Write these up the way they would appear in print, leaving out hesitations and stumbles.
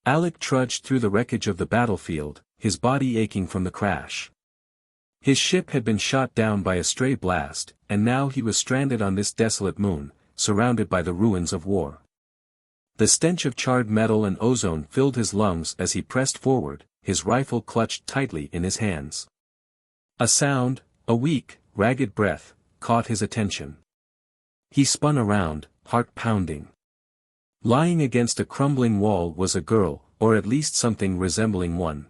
Alek trudged through the wreckage of the battlefield, his body aching from the crash. His ship had been shot down by a stray blast, and now he was stranded on this desolate moon, surrounded by the ruins of war. The stench of charred metal and ozone filled his lungs as he pressed forward, his rifle clutched tightly in his hands. A sound, a weak, ragged breath, caught his attention. He spun around, heart pounding. Lying against a crumbling wall was a girl, or at least something resembling one.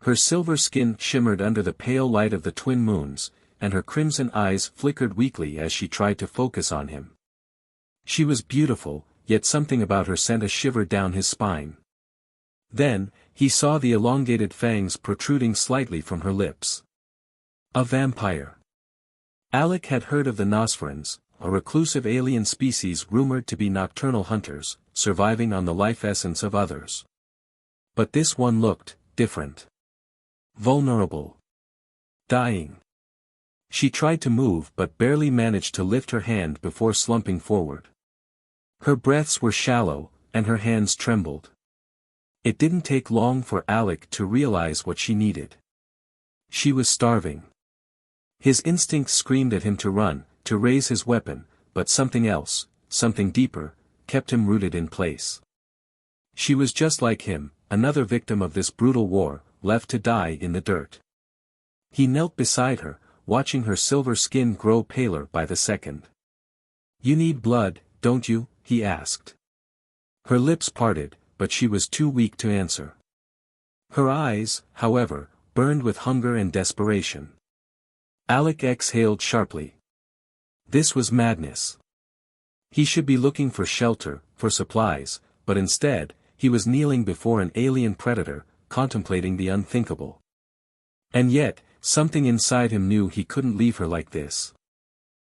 Her silver skin shimmered under the pale light of the twin moons, and her crimson eyes flickered weakly as she tried to focus on him. She was beautiful, yet something about her sent a shiver down his spine. Then, he saw the elongated fangs protruding slightly from her lips. A vampire. Alek had heard of the Nosfirans, a reclusive alien species rumored to be nocturnal hunters, surviving on the life essence of others. But this one looked different. Vulnerable. Dying. She tried to move but barely managed to lift her hand before slumping forward. Her breaths were shallow, and her hands trembled. It didn't take long for Alek to realize what she needed. She was starving. His instincts screamed at him to run, to raise his weapon, but something else, something deeper, kept him rooted in place. She was just like him, another victim of this brutal war, left to die in the dirt. He knelt beside her, watching her silver skin grow paler by the second. "You need blood, don't you?" he asked. Her lips parted, but she was too weak to answer. Her eyes, however, burned with hunger and desperation. Alek exhaled sharply. This was madness. He should be looking for shelter, for supplies, but instead, he was kneeling before an alien predator, contemplating the unthinkable. And yet, something inside him knew he couldn't leave her like this.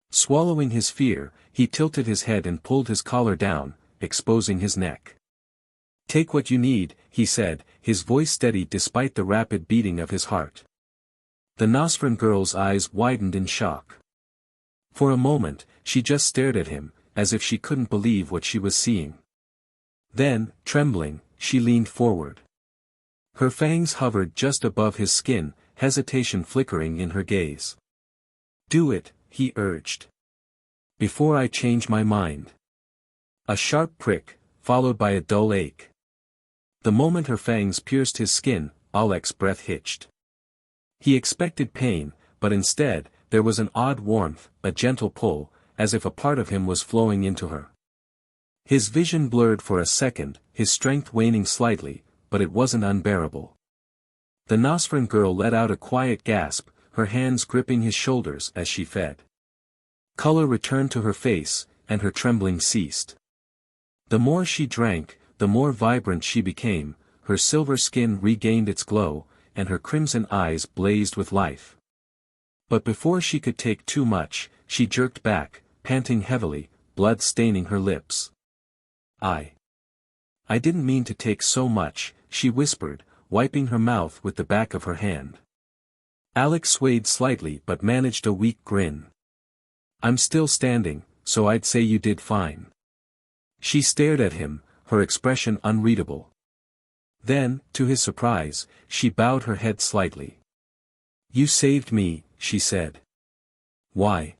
Swallowing his fear, he tilted his head and pulled his collar down, exposing his neck. "Take what you need," he said, his voice steady despite the rapid beating of his heart. The Nosfiran girl's eyes widened in shock. For a moment, she just stared at him, as if she couldn't believe what she was seeing. Then, trembling, she leaned forward. Her fangs hovered just above his skin, hesitation flickering in her gaze. "Do it," he urged. "Before I change my mind." A sharp prick, followed by a dull ache. The moment her fangs pierced his skin, Alek's breath hitched. He expected pain, but instead, there was an odd warmth, a gentle pull, as if a part of him was flowing into her. His vision blurred for a second, his strength waning slightly, but it wasn't unbearable. The Nosfiran girl let out a quiet gasp, her hands gripping his shoulders as she fed. Color returned to her face, and her trembling ceased. The more she drank, the more vibrant she became, her silver skin regained its glow, and her crimson eyes blazed with life. But before she could take too much, she jerked back, panting heavily, blood staining her lips. I didn't mean to take so much," she whispered, wiping her mouth with the back of her hand. Alek swayed slightly but managed a weak grin. "I'm still standing, so I'd say you did fine." She stared at him, her expression unreadable. Then, to his surprise, she bowed her head slightly. "You saved me," she said. "Why?"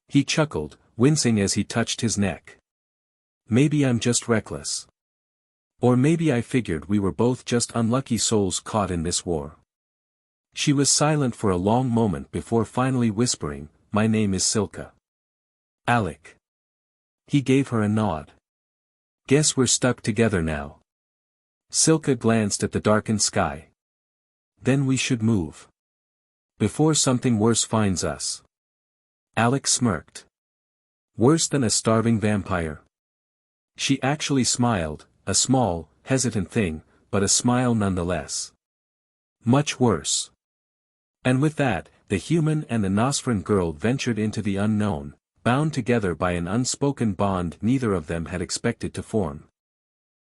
He chuckled, wincing as he touched his neck. "Maybe I'm just reckless. Or maybe I figured we were both just unlucky souls caught in this war." She was silent for a long moment before finally whispering, "My name is Sylka." "Alek." He gave her a nod. "Guess we're stuck together now." Sylka glanced at the darkened sky. "Then we should move. Before something worse finds us." Alek smirked. "Worse than a starving vampire?" She actually smiled, a small, hesitant thing, but a smile nonetheless. "Much worse." And with that, the human and the Nosfiran girl ventured into the unknown, bound together by an unspoken bond neither of them had expected to form.